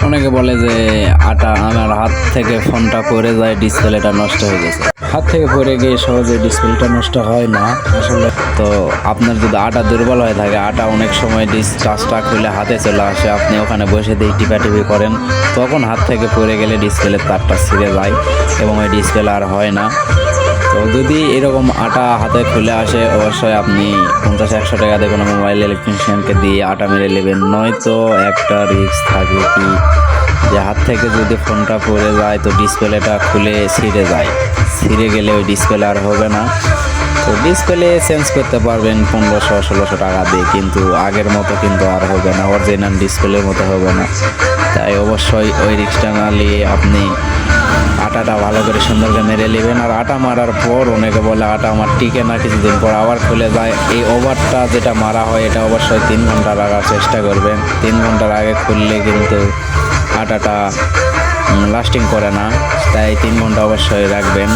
অনেকে বলে যে আটা আমার হাত থেকে ফোনটা পড়ে যায়, ডিসপ্লেটা নষ্ট হয়ে গেছে। হাত থেকে পড়ে গিয়ে সহজে ডিসপ্লেটা নষ্ট হয় না আসলে। তো আপনার যদি আটা দুর্বল হয়ে থাকে, আটা অনেক সময় টাচটা খুলে হাতে চলে আসে, আপনি ওখানে বসে দিয়ে টিপাটিপি করেন, তখন হাত থেকে পড়ে গেলে ডিসপ্লের তারটা ছিঁড়ে যায় এবং ওই ডিসপ্লে আর হয় না। তো যদি এরকম আটা হাতে খুলে আসে, অবশ্যই আপনি 50-100 টাকা দিয়ে কোনো মোবাইল ইলেকট্রিশিয়ানকে দিয়ে আটা মেরে নেবেন। নয়তো একটা রিস্ক থাকে কি, যে হাত থেকে যদি ফোনটা পড়ে যায় তো ডিসপ্লেটা খুলে ছিঁড়ে যায়, ছিঁড়ে গেলে ওই ডিসপ্লে আর হবে না। তো ডিসপ্লে চেঞ্জ করতে পারবেন 1500-1600 টাকা দিয়ে, কিন্তু আগের মতো কিন্তু আর হবে না, অরিজিনাল ডিসপ্লের মতো হবে না। তাই অবশ্যই ওই রিস্কটা না নিয়ে আপনি আটাটা ভালো করে সুন্দর করে মেরে নেবেন। আর আটা মারার পর অনেকে বলে আটা আমার টিকে না, কিছুদিন পর আবার খুলে যায়। এই ওভারটা যেটা মারা হয় এটা অবশ্যই 3 ঘন্টা রাখার চেষ্টা করবেন। 3 ঘন্টার আগে খুললে কিন্তু আটাটা লাস্টিং করে না, তাই 3 ঘন্টা অবশ্যই রাখবেন।